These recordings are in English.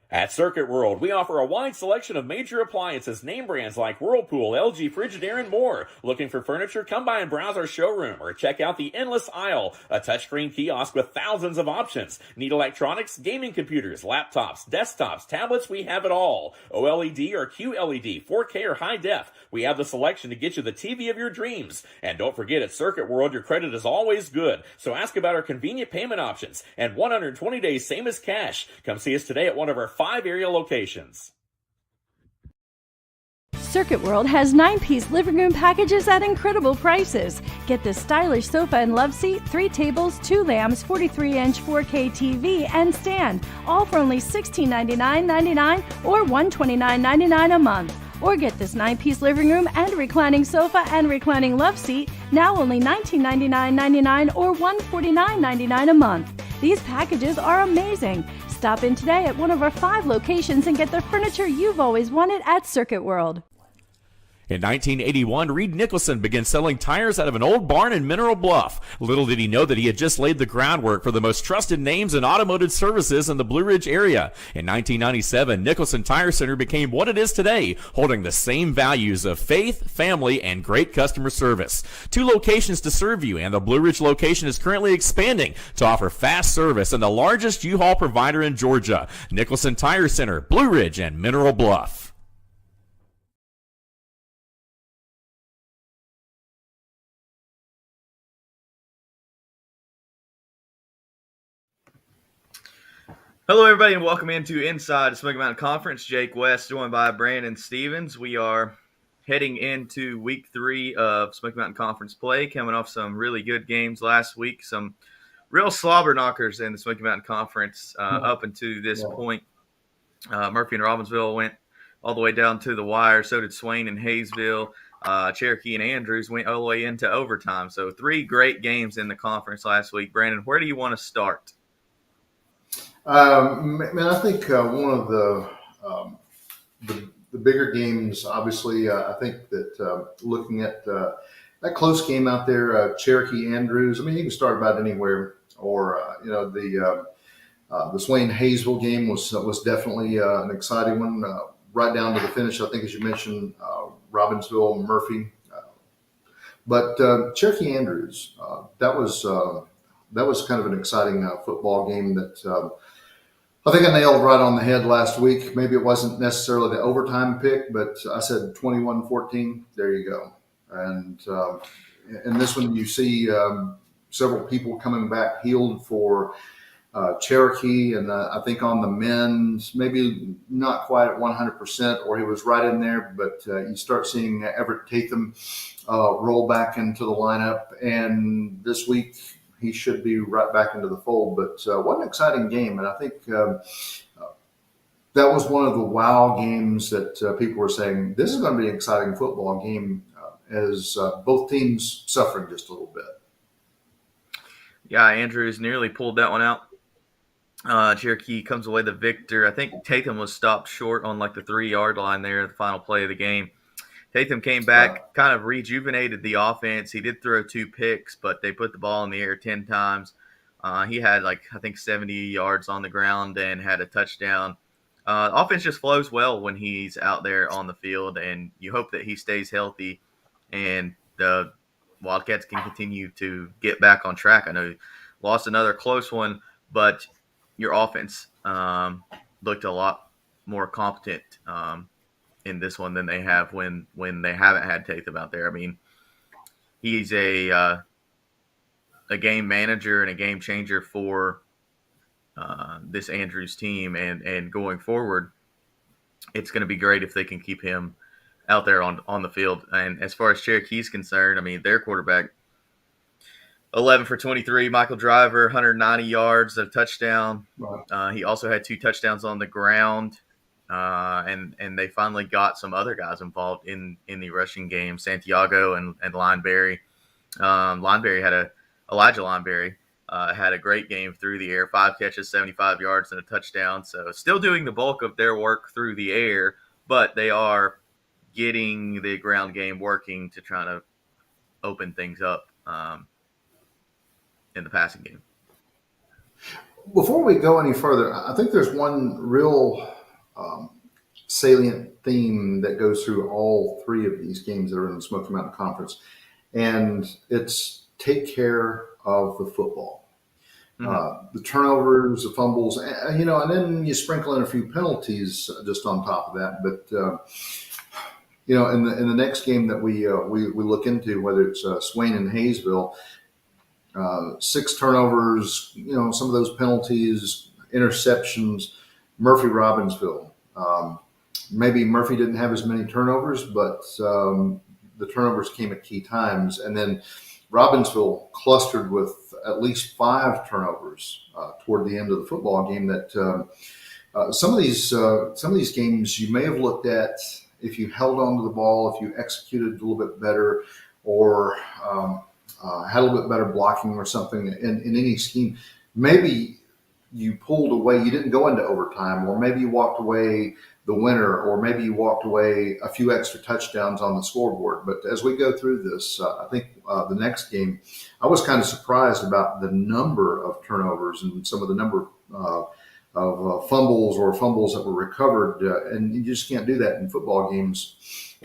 At Circuit World, we offer a wide selection of major appliances, name brands like Whirlpool, LG, Frigidaire, and more. Looking for furniture? Come by and browse our showroom or check out the Endless Aisle, a touchscreen kiosk with thousands of options. Need electronics, gaming computers, laptops, desktops, tablets? We have it all. OLED or QLED, 4K or high def. We have the selection to get you the TV of your dreams. And don't forget, at Circuit World, your credit is always good. So ask about our convenient payment options and 120 days same as cash. Come see us today at one of our 5 area locations. Circuit World has 9-piece living room packages at incredible prices. Get this stylish sofa and love seat, 3 tables, 2 lamps, 43-inch 4K TV, and stand, all for only $1699.99 or $129.99 a month. Or get this 9-piece living room and reclining sofa and reclining love seat, now only $1999.99 or $149.99 a month. These packages are amazing. Stop in today at one of our 5 locations and get the furniture you've always wanted at Circuit World. In 1981, Reed Nicholson began selling tires out of an old barn in Mineral Bluff. Little did he know that he had just laid the groundwork for the most trusted names in automotive services in the Blue Ridge area. In 1997, Nicholson Tire Center became what it is today, holding the same values of faith, family, and great customer service. 2 locations to serve you, and the Blue Ridge location is currently expanding to offer fast service and the largest U-Haul provider in Georgia. Nicholson Tire Center, Blue Ridge, and Mineral Bluff. Hello, everybody, and welcome into Inside the Smoky Mountain Conference. Jake West, joined by Brandon Stevens. We are heading into Week 3 of Smoky Mountain Conference play, coming off some really good games last week, some real slobber knockers in the Smoky Mountain Conference up until this point. Murphy and Robbinsville went all the way down to the wire. So did Swain and Hayesville. Cherokee and Andrews went all the way into overtime. So 3 great games in the conference last week. Brandon, where do you want to start? Man, I think one of the bigger games, obviously, I think that looking at that close game out there, Cherokee Andrews. I mean, you can start about anywhere, or the Swain Hayesville game was definitely an exciting one, right down to the finish. I think, as you mentioned, Robbinsville, Murphy, but Cherokee Andrews, that was kind of an exciting football game that. I think I nailed right on the head last week. Maybe it wasn't necessarily the overtime pick, but I said 21-14. There you go. And in this one, you see several people coming back healed for Cherokee. And I think on the men's, maybe not quite at 100%, or he was right in there, but you start seeing Everett Tatham roll back into the lineup. And this week, he should be right back into the fold. But what an exciting game. And I think that was one of the wow games that people were saying, this is going to be an exciting football game as both teams suffering just a little bit. Yeah, Andrews nearly pulled that one out. Cherokee comes away the victor. I think Tatham was stopped short on like the 3-yard line there at the final play of the game. Tatham came back, kind of rejuvenated the offense. He did throw 2 picks, but they put the ball in the air 10 times. He had, I think 70 yards on the ground and had a touchdown. Offense just flows well when he's out there on the field, and you hope that he stays healthy and the Wildcats can continue to get back on track. I know you lost another close one, but your offense looked a lot more competent in this one than they have when they haven't had Tatham out there. I mean, he's a game manager and a game changer for this Andrews team, and going forward, it's going to be great if they can keep him out there on the field. And as far as Cherokee's concerned, I mean, their quarterback, 11 for 23, Michael Driver, 190 yards, a touchdown. Wow. He also had 2 touchdowns on the ground. And they finally got some other guys involved in the rushing game, Santiago and Lineberry. Elijah Lineberry had a great game through the air, 5 catches, 75 yards, and a touchdown. So still doing the bulk of their work through the air, but they are getting the ground game working to try to open things up in the passing game. Before we go any further, I think there's one real salient theme that goes through all three of these games that are in the Smoky Mountain Conference, and it's take care of the football. The turnovers, the fumbles, and then you sprinkle in a few penalties just on top of that. But in the next game that we look into, whether it's Swain and Hayesville, 6 turnovers, some of those penalties, interceptions. Murphy Robbinsville. Maybe Murphy didn't have as many turnovers, but the turnovers came at key times. And then Robbinsville clustered with at least 5 turnovers toward the end of the football game. That some of these games you may have looked at if you held on to the ball, if you executed a little bit better, or had a little bit better blocking or something in any scheme. Maybe you pulled away, you didn't go into overtime, or maybe you walked away the winner, or maybe you walked away a few extra touchdowns on the scoreboard. But as we go through this, I think the next game, I was kind of surprised about the number of turnovers and some of the number of fumbles or fumbles that were recovered, and you just can't do that in football games.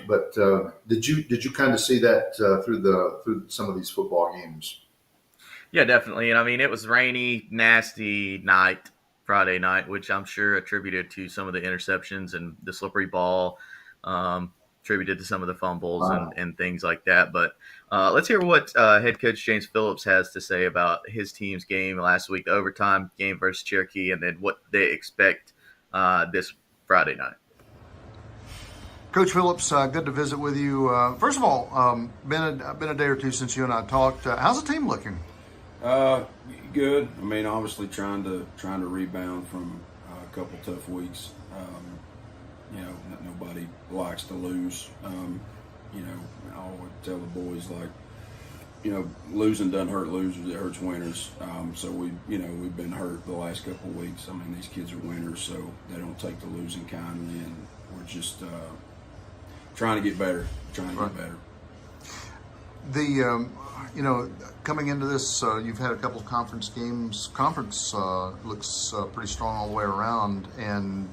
But did you kind of see that through some of these football games? Yeah, definitely. And I mean, it was rainy, nasty night, Friday night, which I'm sure attributed to some of the interceptions and the slippery ball, attributed to some of the fumbles and things like that. But let's hear what head coach James Phillips has to say about his team's game last week, the overtime game versus Cherokee, and then what they expect this Friday night. Coach Phillips, good to visit with you. First of all, been a day or two since you and I talked. How's the team looking? Good. I mean, obviously trying to rebound from a couple tough weeks. Nobody likes to lose. I always tell the boys, losing doesn't hurt losers; it hurts winners. So we've been hurt the last couple of weeks. I mean, these kids are winners, so they don't take the losing kindly, and we're just trying to get better. Coming into this, you've had a couple of conference games. Conference looks pretty strong all the way around, and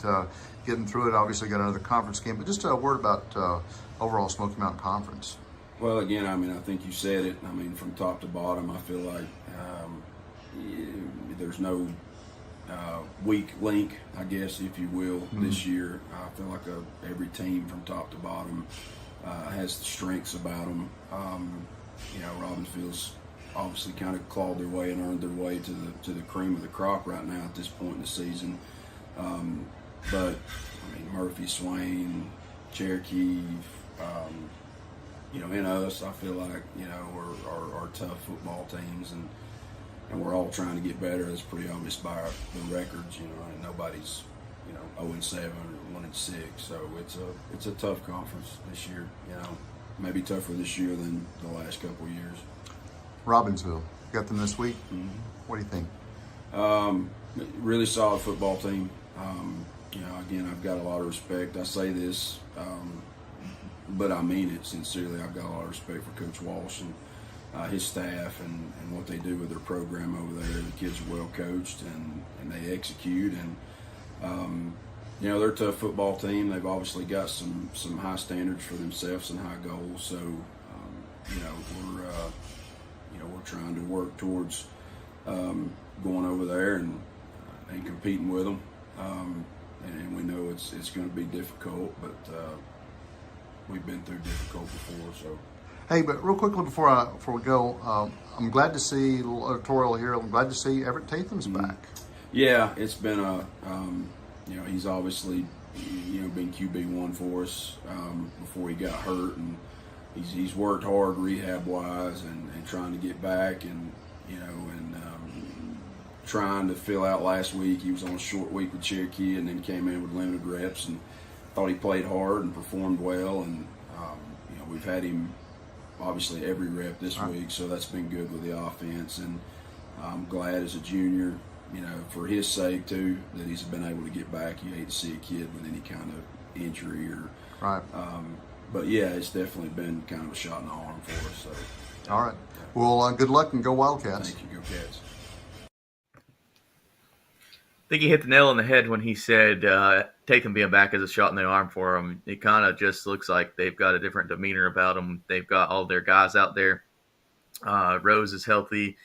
getting through it, obviously got another conference game. But just a word about overall Smoky Mountain Conference. Well, again, I mean, I think you said it. I mean, from top to bottom, I feel like there's no weak link, I guess, if you will, this year. I feel like every team from top to bottom has strengths about them. Robbinsville's obviously kind of clawed their way and earned their way to the cream of the crop right now at this point in the season. But I mean, Murphy, Swain, Cherokee, in us, I feel like are tough football teams, and we're all trying to get better. That's pretty obvious by the records. And nobody's 0-7 or 1-6. So it's a tough conference this year. Maybe tougher this year than the last couple of years. Robbinsville, got them this week. Mm-hmm. What do you think? Really solid football team. Again, I've got a lot of respect. I say this, but I mean it sincerely. I've got a lot of respect for Coach Walsh and his staff and what they do with their program over there. The kids are well coached and they execute. And they're a tough football team. They've obviously got some high standards for themselves and high goals. So, we're trying to work towards going over there and competing with them. And we know it's going to be difficult, but we've been through difficult before. So. Hey, but real quickly before we go, I'm glad to see a little editorial here. I'm glad to see Everett Tatham's back. Yeah, it's been he's obviously been QB1 for us before he got hurt, and he's worked hard rehab wise and trying to get back and trying to fill out last week. He was on a short week with Cherokee and then came in with limited reps and thought he played hard and performed well, and we've had him obviously every rep this week, so that's been good with the offense, and I'm glad as a junior, for his sake too, that he's been able to get back. You hate to see a kid with any kind of injury or right. But yeah, it's definitely been kind of a shot in the arm for us. So all right. Well, good luck and go Wildcats. Thank you. Go Cats. think he hit the nail on the head when he said Tatum being back as a shot in the arm for him. It kind of just looks like they've got a different demeanor about them. They've got all their guys out there. Rose is healthy.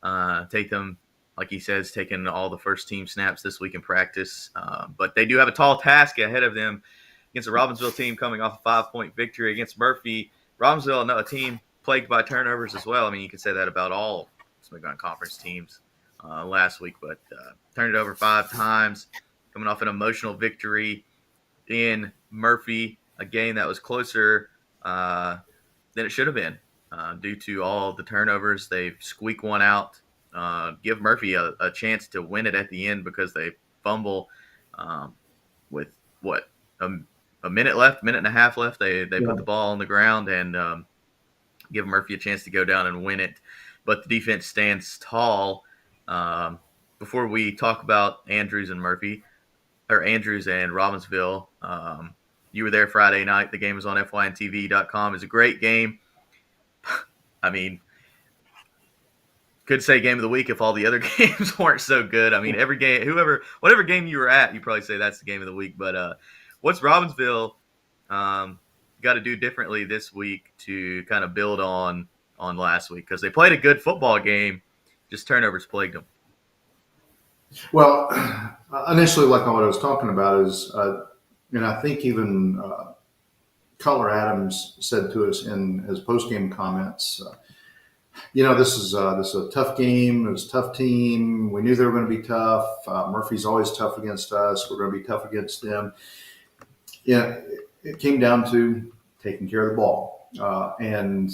Tatum, like he says, taking all the first team snaps this week in practice. But they do have a tall task ahead of them against a Robbinsville team coming off a 5-point victory against Murphy. Robbinsville, another team plagued by turnovers as well. I mean, you could say that about all Swain Conference teams last week, but turned it over 5 times, coming off an emotional victory in Murphy, a game that was closer than it should have been due to all the turnovers. They squeak one out, give Murphy a chance to win it at the end because they fumble with a minute left, minute and a half left. They put the ball on the ground and give Murphy a chance to go down and win it. But the defense stands tall. Before we talk about Andrews and Robbinsville, you were there Friday night. The game was on fyntv.com. It's a great game. I mean, could say game of the week if all the other games weren't so good. I mean, every game, whatever game you were at, you probably say that's the game of the week. But what's Robbinsville got to do differently this week to kind of build on last week? Because they played a good football game, just turnovers plagued them. Well, initially, like what I was talking about is, and I think even Cuttler Adams said to us in his post-game comments, this is a tough game. It was a tough team. We knew they were going to be tough. Murphy's always tough against us. We're going to be tough against them. Yeah, it came down to taking care of the ball. And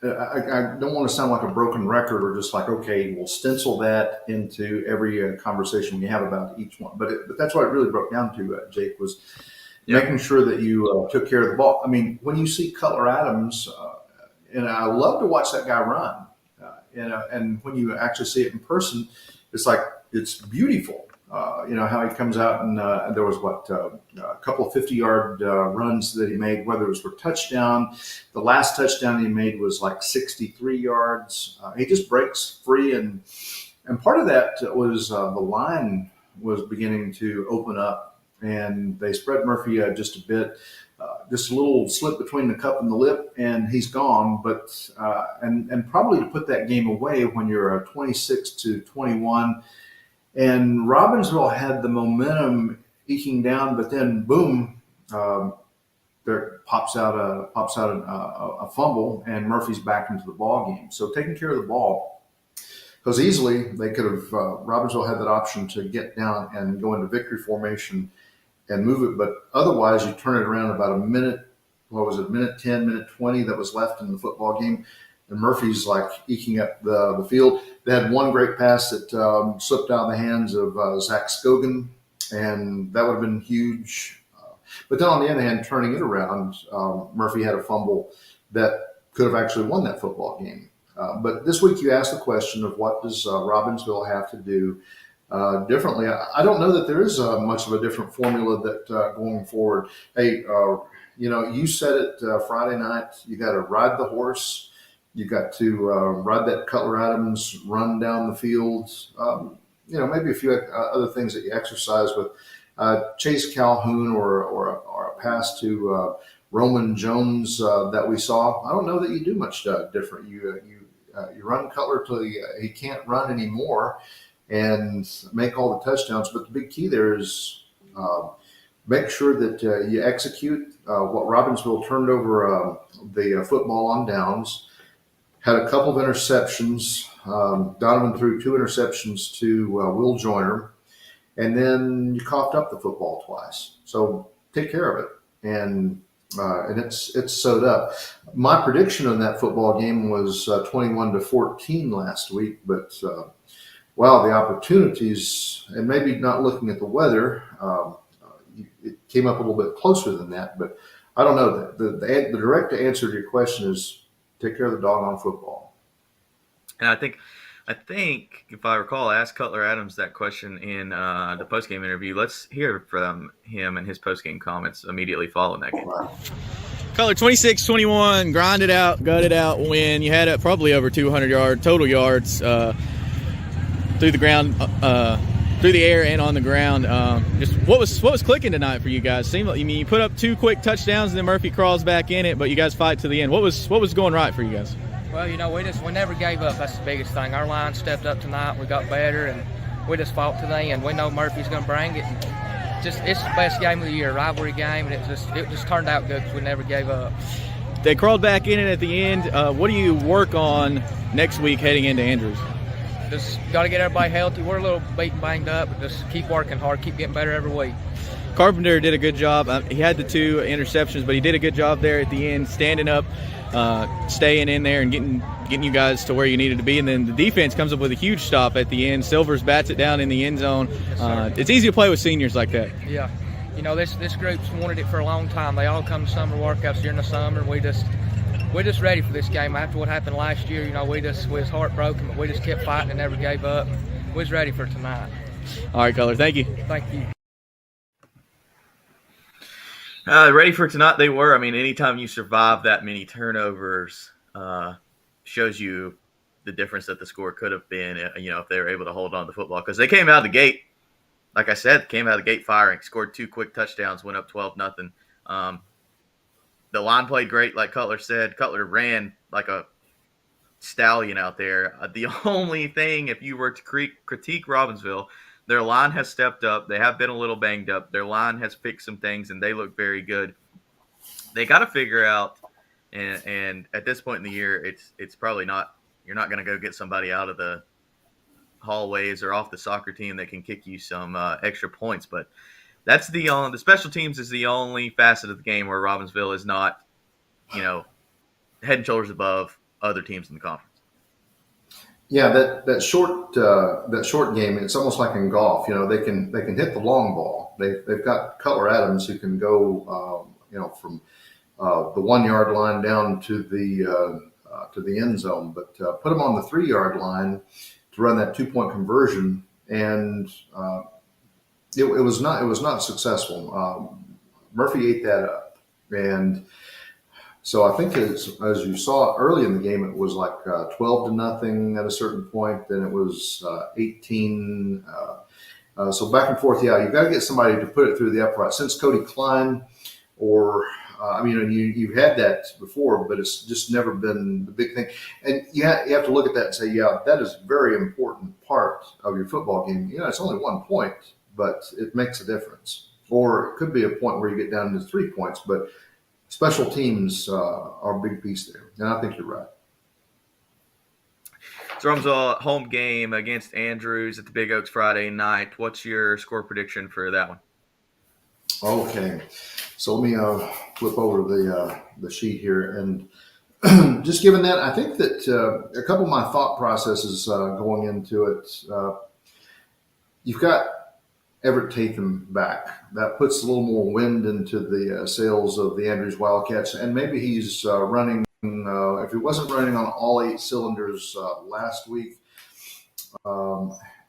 I don't want to sound like a broken record or just like, okay, we'll stencil that into every conversation we have about each one. But that's what it really broke down to, Jake, was making sure that you took care of the ball. I mean, when you see Cutler Adams, and I love to watch that guy run, and when you actually see it in person, it's beautiful. How he comes out and there was a couple of 50-yard runs that he made, whether it was for touchdown. The last touchdown he made was like 63 yards. He just breaks free. And part of that was the line was beginning to open up, and they spread Murphy just a bit. Just a little slip between the cup and the lip, and he's gone. But and probably to put that game away when you're 26-21. And Robbinsville had the momentum eking down, but then boom, there pops out a fumble, and Murphy's back into the ball game. So taking care of the ball, because easily they could have Robbinsville had that option to get down and go into victory formation and move it, but otherwise you turn it around about a minute. What was it? Minute 10, minute 20 that was left in the football game. And Murphy's like eking up the field. They had one great pass that slipped out of the hands of Zach Scogan, and that would have been huge. But then on the other hand, turning it around, Murphy had a fumble that could have actually won that football game. But this week you asked the question of what does Robbinsville have to do differently. I don't know that there is much of a different formula that going forward. Hey, you said it Friday night. You got to ride the horse. You got to ride that Cutler Adams run down the field. Maybe a few other things that you exercise with. Chase Calhoun or a pass to Roman Jones that we saw. I don't know that you do much different. You run Cutler till he can't run anymore and make all the touchdowns. But the big key there is make sure that you execute what Robbinsville turned over the football on downs. Had a couple of interceptions. Donovan threw 2 interceptions to Will Joyner, and then you coughed up the football twice. So take care of it, and it's sewed up. My prediction on that football game was 21-14 last week, but the opportunities, and maybe not looking at the weather, it came up a little bit closer than that. But I don't know. The direct answer to your question is, take care of the doggone football. And I think if I recall, I asked Cutler Adams that question in the postgame interview. Let's hear from him and his postgame comments immediately following that game. Cutler, 26-21, grinded out, gutted out win. You had probably over 200 total yards through the ground. through the air and on the ground. Just what was clicking tonight for you guys? Seemed like, you put up 2 quick touchdowns and then Murphy crawls back in it, but you guys fight to the end. What was going right for you guys? Well, we never gave up. That's the biggest thing. Our line stepped up tonight. We got better, and we just fought to the end. We know Murphy's going to bring it. It's the best game of the year, rivalry game, and it just turned out good because we never gave up. They crawled back in it at the end. What do you work on next week heading into Andrews? Just got to get everybody healthy. We're a little beaten, banged up, but just keep working hard, keep getting better every week. Carpenter did a good job. He had the 2 interceptions, but he did a good job there at the end, standing up, staying in there and getting you guys to where you needed to be. And then the defense comes up with a huge stop at the end. Silvers bats it down in the end zone. Yes, it's easy to play with seniors like that. Yeah. This group's wanted it for a long time. They all come to summer workouts during the summer, and we're just ready for this game. After what happened last year, we was heartbroken, but we just kept fighting and never gave up. We was ready for tonight. All right, Cutler, thank you. Thank you. Ready for tonight they were. I mean, anytime you survive that many turnovers shows you the difference that the score could have been, if they were able to hold on to the football. Because they came out of the gate, like I said, firing, scored 2 quick touchdowns, went up 12-0. The line played great, like Cuttler said. Cuttler ran like a stallion out there. The only thing, if you were to critique Robbinsville, their line has stepped up. They have been a little banged up. Their line has fixed some things, and they look very good. They got to figure out, and at this point in the year, it's probably not. You're not going to go get somebody out of the hallways or off the soccer team that can kick you some extra points, but that's the special teams is the only facet of the game where Robbinsville is not, head and shoulders above other teams in the conference. Yeah, that short game, it's almost like in golf. They can hit the long ball. They've got Cutler Adams who can go from the 1 yard line down to the end zone, but put them on the 3 yard line to run that 2-point conversion, and it was not successful. Murphy ate that up, and so I think as you saw early in the game, it was like 12-0 at a certain point. Then it was 18. So back and forth. Yeah, you've got to get somebody to put it through the upright. Since Cody Klein, or you've had that before, but it's just never been the big thing. And you have to look at that and say, yeah, that is a very important part of your football game. It's only 1 point, but it makes a difference. Or it could be a point where you get down to 3 points, but special teams are a big piece there, and I think you're right. So Robbinsville home game against Andrews at the Big Oaks Friday night. What's your score prediction for that one? Okay, so let me flip over the sheet here, and just given that, I think that a couple of my thought processes going into it, you've got Everett Tatham back. That puts a little more wind into the sails of the Andrews Wildcats, and maybe he's running. If he wasn't running on all 8 cylinders last week,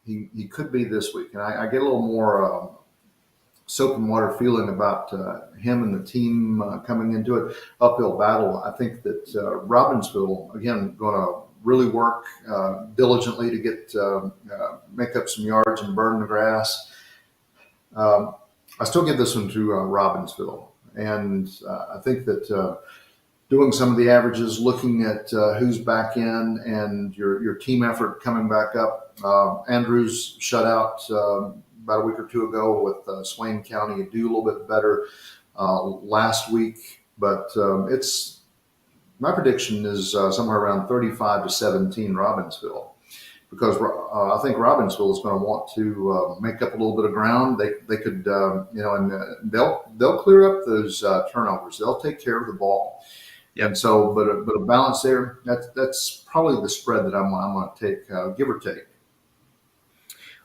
he could be this week. And I get a little more soap and water feeling about him and the team coming into it. Uphill battle. I think that Robbinsville, again, going to really work diligently to get make up some yards and burn the grass. I still give this one to Robbinsville, and I think that doing some of the averages, looking at who's back in, and your team effort coming back up. Andrews shut out about a week or two ago with Swain County. Do a little bit better last week, but it's my prediction is somewhere around 35-17 Robbinsville. Because I think Robbinsville is going to want to make up a little bit of ground. They could, and they'll clear up those turnovers. They'll take care of the ball. Yep. And so, but a balance there. That's probably the spread that I'm going to take, give or take.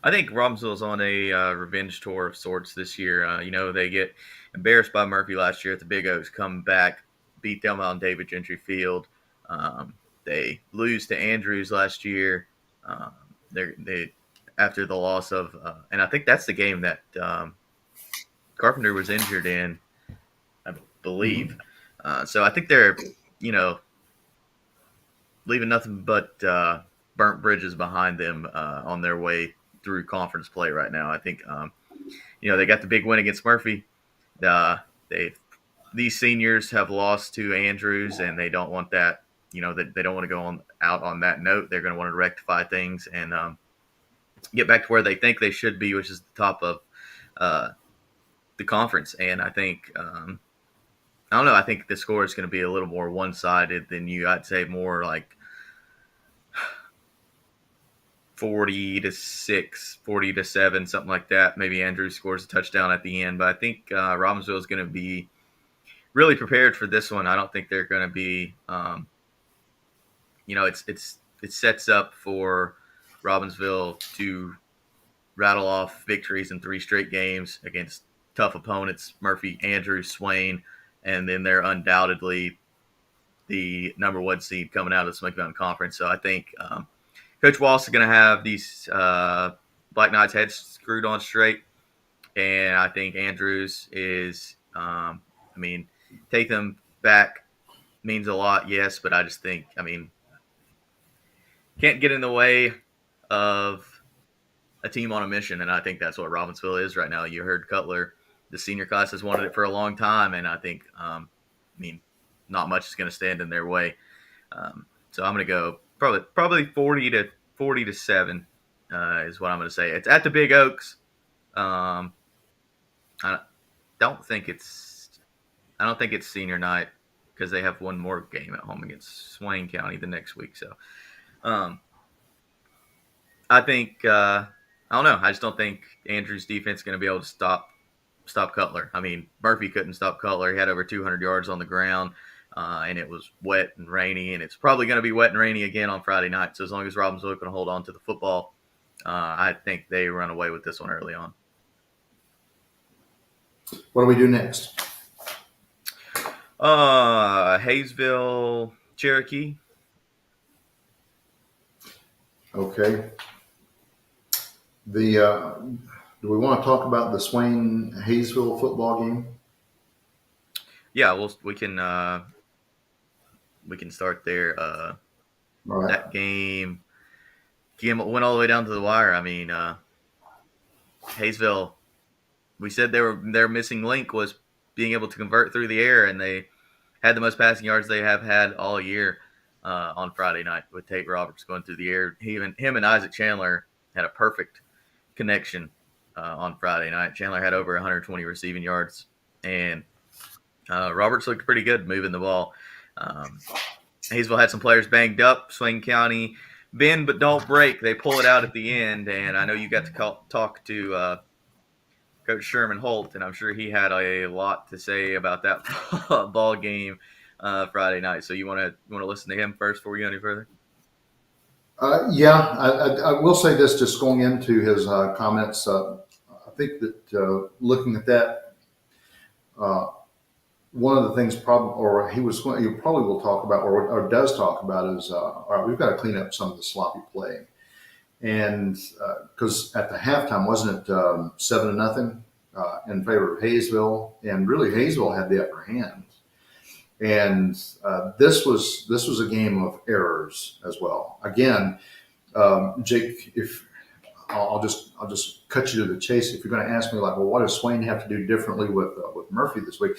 I think Robbinsville's on a revenge tour of sorts this year. They get embarrassed by Murphy last year at the Big Oaks, come back, beat them on David Gentry Field. They lose to Andrews last year. They after the loss of, and I think that's the game that Carpenter was injured in, I believe. So I think they're, leaving nothing but burnt bridges behind them on their way through conference play right now. I think, they got the big win against Murphy. These seniors have lost to Andrews, and they don't want that. They don't want to go out on that note. They're going to want to rectify things and get back to where they think they should be, which is the top of the conference. And I think, I don't know, I think the score is going to be a little more one-sided than I'd say more like 40-6, 40-7, something like that. Maybe Andrews scores a touchdown at the end. But I think Robbinsville is going to be really prepared for this one. I don't think they're going to be, it sets up for Robbinsville to rattle off victories in 3 straight games against tough opponents, Murphy, Andrews, Swain, and then they're undoubtedly the number 1 seed coming out of the Smoky Mountain Conference. So I think Coach Walsh is going to have these Black Knights heads screwed on straight, and I think Andrews is, take them back means a lot, yes, but I just think, can't get in the way of a team on a mission, and I think that's what Robbinsville is right now. You heard Cuttler, the senior class has wanted it for a long time, and I think, not much is going to stand in their way. So I'm going to go probably 40-7 is what I'm going to say. It's at the Big Oaks. I don't think it's senior night because they have one more game at home against Swain County the next week. So I think I don't know. I just don't think Andrews' defense is going to be able to stop Cuttler. Murphy couldn't stop Cuttler. He had over 200 yards on the ground, and it was wet and rainy, and it's probably going to be wet and rainy again on Friday night. So as long as Robbinsville can hold on to the football, I think they run away with this one early on. What do we do next? Hayesville, Cherokee. Okay. Do we want to talk about the Swain Hayesville football game? Yeah, we can start there. All right. That game went all the way down to the wire. Hayesville, we said their missing link was being able to convert through the air, and they had the most passing yards they have had all year on Friday night with Tate Roberts going through the air. Him and Isaac Chandler had a perfect connection on Friday night. Chandler had over 120 receiving yards, and Roberts looked pretty good moving the ball. Hayesville had some players banged up. Swain County, bend but don't break. They pull it out at the end, and I know you got to talk to Coach Sherman Holt, and I'm sure he had a lot to say about that ball game Friday night. So you want to listen to him first before we go any further? I will say this, just going into his comments. I think that looking at that, one of the things he probably will talk about or does talk about is, all right, we've got to clean up some of the sloppy play. And because at the halftime, wasn't it 7-0 in favor of Hayesville? And really, Hayesville had the upper hand. And this was a game of errors as well. Again, Jake, if I'll just cut you to the chase. If you're going to ask me, like, well, what does Swain have to do differently with Murphy this week?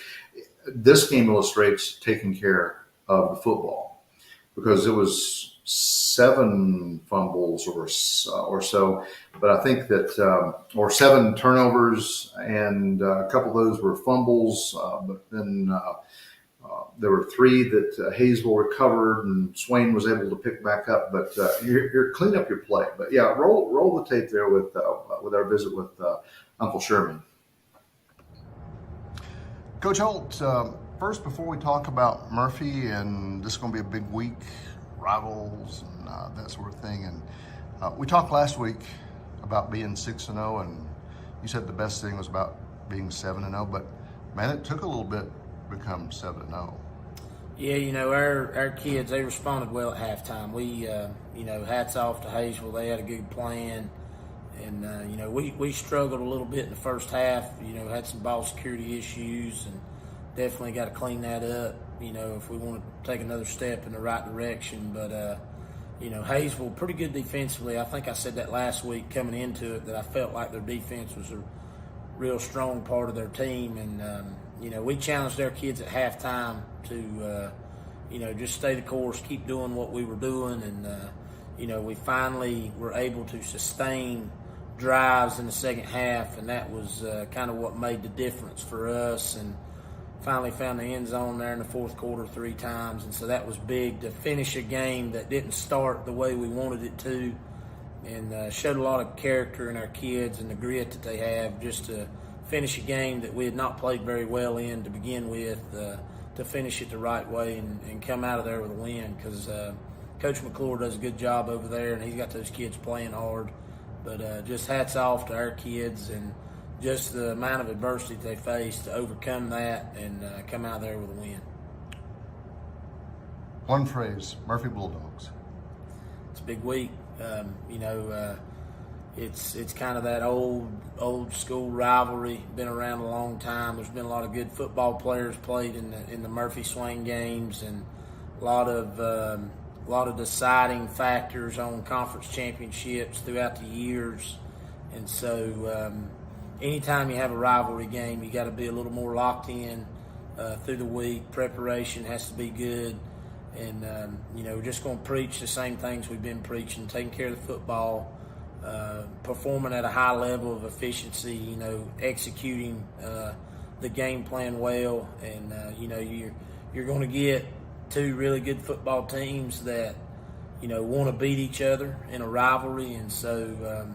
This game illustrates taking care of the football, because it was 7 fumbles or so, but I think that or 7 turnovers, and a couple of those were fumbles, but then there were 3 that Hayesville recovered and Swain was able to pick back up. But here, clean up your play. But yeah, roll the tape there with our visit with Uncle Sherman. Coach Holt, first, before we talk about Murphy, and this is going to be a big week, rivals and that sort of thing. And we talked last week about being 6-0, and you said the best thing was about being 7-0. But man, it took a little bit to become 7-0. Yeah, our kids, they responded well at halftime. We, hats off to Hayesville. They had a good plan. And, we struggled a little bit in the first half, had some ball security issues, and definitely got to clean that up, if we want to take another step in the right direction. But, Hayesville, pretty good defensively. I think I said that last week coming into it, that I felt like their defense was a real strong part of their team. And, we challenged their kids at halftime to, just stay the course, keep doing what we were doing. And, we finally were able to sustain drives in the second half, and that was kind of what made the difference for us. And finally found the end zone there in the fourth quarter 3 times, and so that was big to finish a game that didn't start the way we wanted it to, and showed a lot of character in our kids and the grit that they have just to finish a game that we had not played very well in to begin with, to finish it the right way and come out of there with a win, because Coach McClure does a good job over there, and he's got those kids playing hard. But just hats off to our kids and just the amount of adversity they faced to overcome that and come out there with a win. One phrase, Murphy Bulldogs. It's a big week. It's kind of that old school rivalry. Been around a long time. There's been a lot of good football players played in the Murphy Swain games, and a lot of deciding factors on conference championships throughout the years. And so anytime you have a rivalry game, you got to be a little more locked in through the week. Preparation has to be good. And, we're just going to preach the same things we've been preaching, taking care of the football, performing at a high level of efficiency, executing the game plan well. And, you're going to get 2 really good football teams that, want to beat each other in a rivalry. And so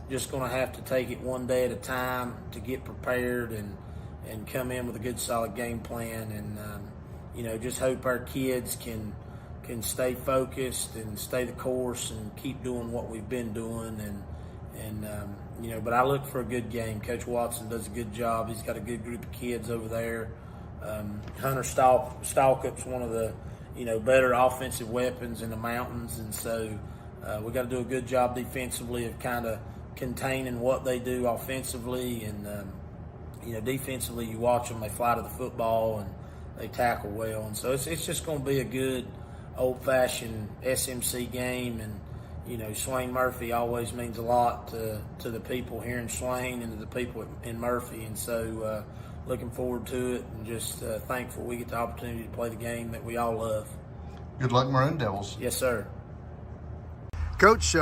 just going to have to take it one day at a time to get prepared and come in with a good solid game plan. And, just hope our kids can stay focused and stay the course and keep doing what we've been doing. But I look for a good game. Coach Watson does a good job. He's got a good group of kids over there. Hunter Stalcup's one of the, better offensive weapons in the mountains. And so we got to do a good job defensively of kind of containing what they do offensively. And, defensively, you watch them, they fly to the football and they tackle well. And so it's just going to be a good old-fashioned SMC game. And, Swain Murphy always means a lot to the people here in Swain and to the people in Murphy. And so looking forward to it and just thankful we get the opportunity to play the game that we all love. Good luck, Maroon Devils. Yes, sir. Coach,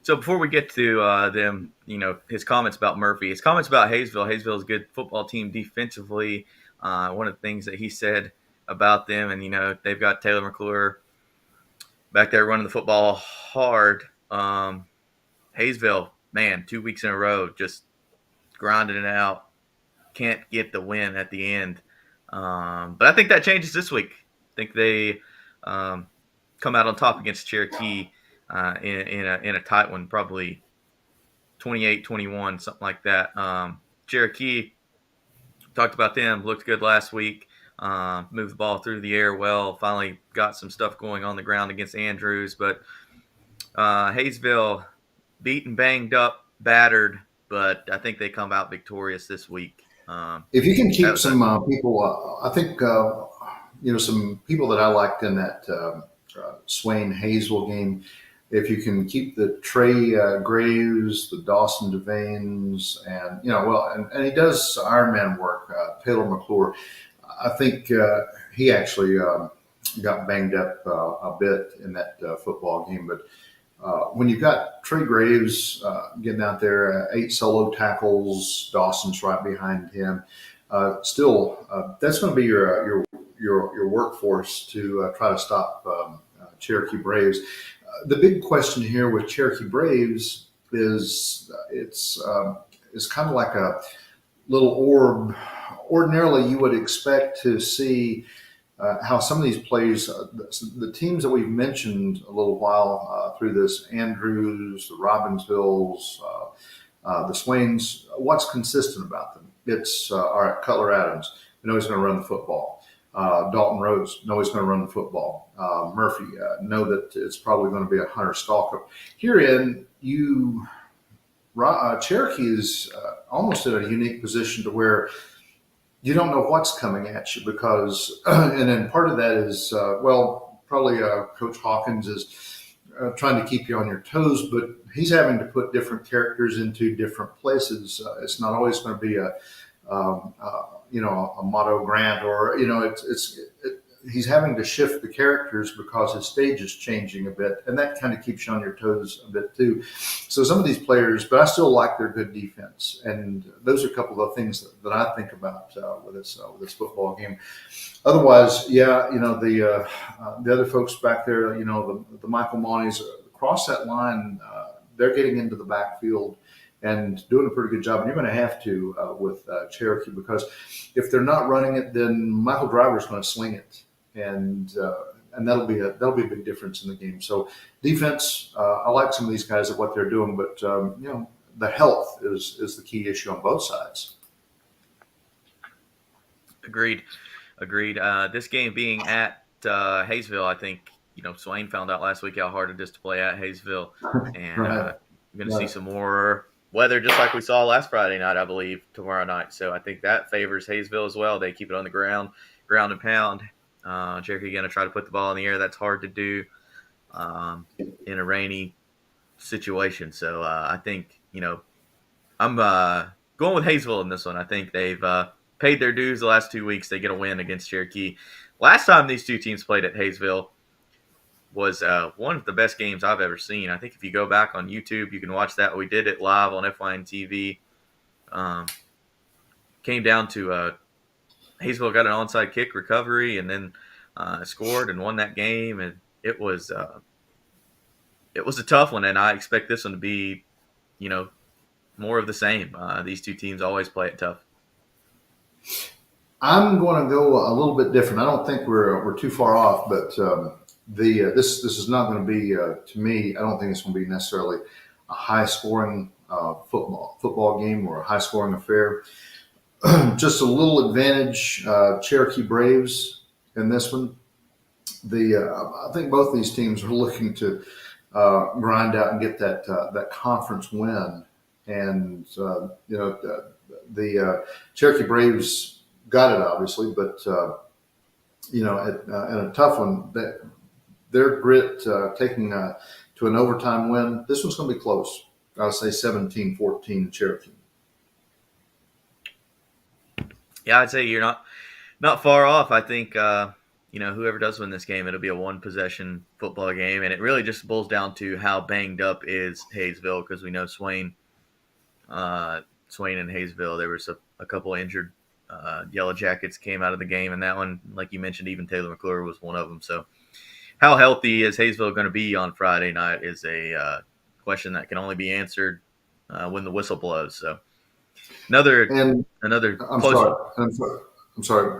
So before we get to them, his comments about Murphy, his comments about Hayesville. Hayesville is a good football team defensively. One of the things that he said about them, and they've got Taylor McClure back there running the football hard. Hayesville, man, 2 weeks in a row, just grinding it out. Can't get the win at the end. But I think that changes this week. I think they come out on top against Cherokee in a tight one, probably 28-21, something like that. Cherokee, talked about them, looked good last week, moved the ball through the air well, finally got some stuff going on the ground against Andrews. But Hayesville, beaten, banged up, battered, but I think they come out victorious this week. If you can keep some people, I think, some people that I liked in that Swain Hayesville game, if you can keep the Trey Graves, the Dawson Devanes, and he does Ironman work, Taylor McClure. I think he actually got banged up a bit in that football game. But when you've got Trey Graves getting out there, 8 solo tackles, Dawson's right behind him, still that's going to be your workforce to try to stop Cherokee Braves. The big question here with Cherokee Braves is it's kind of like a little orb. Ordinarily, you would expect to see how some of these plays, the teams that we've mentioned a little while through this, Andrews, the Robbinsvilles, the Swains, what's consistent about them? It's all right, Cuttler Adams, we know he's going to run the football. Dalton Rhodes, know he's going to run the football. Murphy, know that it's probably going to be a Hunter Stalcup. Herein, Cherokee is almost in a unique position to where you don't know what's coming at you because, and then part of that is, probably Coach Hawkins is trying to keep you on your toes, but he's having to put different characters into different places. It's not always going to be a Motto Grant, or he's having to shift the characters because his stage is changing a bit, and that kind of keeps you on your toes a bit too. So some of these players, but I still like their good defense, and those are a couple of things that I think about with this football game. Otherwise, the other folks back there, the Michael Monties across that line, they're getting into the backfield and doing a pretty good job. And you're going to have to with Cherokee, because if they're not running it, then Michael Driver's going to sling it, and that'll be a big difference in the game. So defense, I like some of these guys at what they're doing, but the health is the key issue on both sides. Agreed. This game being at Hayesville, I think Swain found out last week how hard it is to play at Hayesville, and Right. we're going to see some more weather, just like we saw last Friday night, I believe, tomorrow night. So I think that favors Hayesville as well. They keep it on the ground and pound. Cherokee going to try to put the ball in the air. That's hard to do in a rainy situation. So I think, I'm going with Hayesville in this one. I think they've paid their dues the last 2 weeks. They get a win against Cherokee. Last time these two teams played at Hayesville was one of the best games I've ever seen. I think if you go back on YouTube, you can watch that. We did it live on FYN TV. Came down to Hayesville got an onside kick recovery, and then scored and won that game. And it was a tough one, and I expect this one to be, more of the same. These two teams always play it tough. I'm going to go a little bit different. I don't think we're too far off, but this is not going to be to me. I don't think it's going to be necessarily a high scoring football game or a high scoring affair. Just a little advantage, Cherokee Braves in this one. I think both these teams are looking to grind out and get that conference win, and the Cherokee Braves got it obviously, but in a tough one, their grit taking to an overtime win. This one's going to be close. I'll say 17-14 Cherokee. Yeah, I'd say you're not far off. I think whoever does win this game, it'll be a one-possession football game, and it really just boils down to how banged up is Hayesville, because we know Swain and Hayesville, there was a couple injured Yellow Jackets came out of the game, and that one, like you mentioned, even Taylor McClure was one of them. So how healthy is Hayesville going to be on Friday night is a question that can only be answered when the whistle blows. So another I'm close sorry.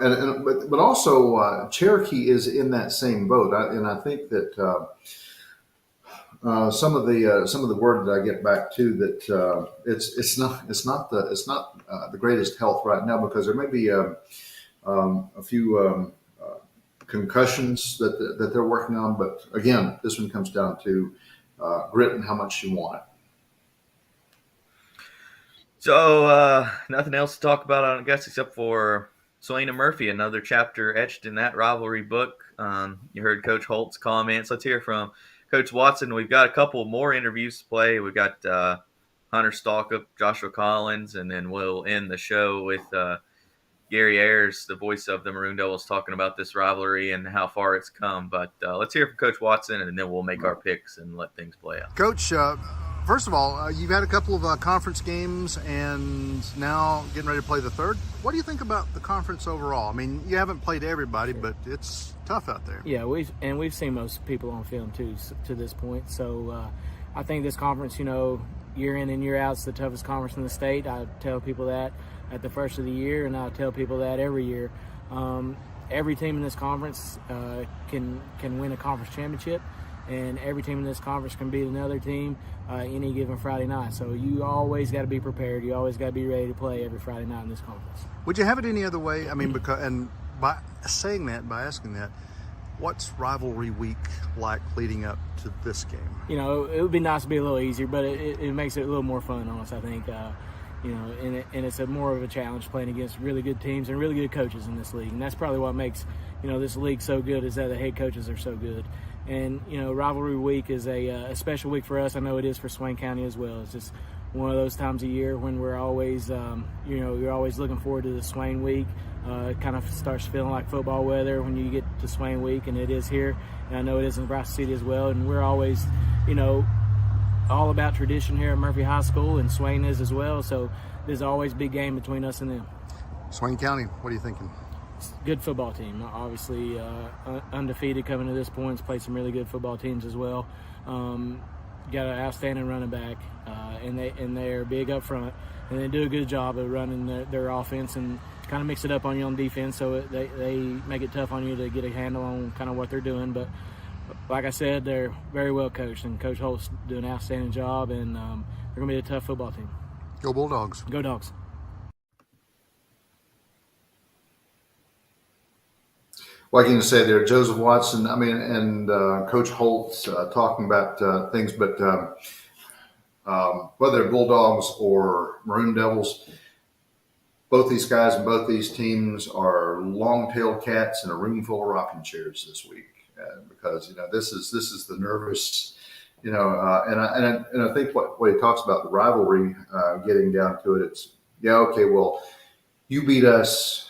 But also Cherokee is in that same boat, and I think that some of the word that I get back to that it's not the greatest health right now, because there may be a few concussions that they're working on. But again, this one comes down to grit and how much you want it. So nothing else to talk about, I guess, except for Swain and Murphy, another chapter etched in that rivalry book. You heard Coach Holt's comments. Let's hear from Coach Watson. We've got a couple more interviews to play. We've got Hunter Stalcup, Joshua Collins, and then we'll end the show with Gary Ayers, the voice of the Maroon Devils, talking about this rivalry and how far it's come. But let's hear from Coach Watson, and then we'll make our picks and let things play out. Coach, first of all, you've had a couple of conference games and now getting ready to play the third. What do you think about the conference overall? I mean, you haven't played everybody, but it's tough out there. Yeah, we've seen most people on film too to this point. So I think this conference, year in and year out, is the toughest conference in the state. I tell people that at the first of the year, and I tell people that every year. Every team in this conference can win a conference championship, and every team in this conference can beat another team any given Friday night. So you always got to be prepared. You always got to be ready to play every Friday night in this conference. Would you have it any other way? I mean, by asking that, what's rivalry week like leading up to this game? It would be nice to be a little easier, but it makes it a little more fun on us, I think. and it's more of a challenge playing against really good teams and really good coaches in this league. And that's probably what makes, this league so good, is that the head coaches are so good. And, rivalry week is a special week for us. I know it is for Swain County as well. It's just one of those times a year when we're always, you're always looking forward to the Swain week. It kind of starts feeling like football weather when you get to Swain week, and it is here. And I know it is in Bryson City as well. And we're always, all about tradition here at Murphy High School, and Swain is as well. So there's always a big game between us and them. Swain County, what are you thinking? Good football team, obviously undefeated coming to this point. It's played some really good football teams as well. Got an outstanding running back, and they're big up front, and they do a good job of running their offense and kind of mix it up on you on defense, so they make it tough on you to get a handle on kind of what they're doing. But like I said, they're very well coached, and Coach Holt's doing an outstanding job, and they're going to be a tough football team. Go Bulldogs. Go Dogs. What can you say there? Joseph Watson, and Coach Holt talking about things, but whether Bulldogs or Maroon Devils, both these guys and both these teams are long-tailed cats in a room full of rocking chairs this week, because this is the nervous, and I think what he talks about, the rivalry, getting down to it, it's okay, well, you beat us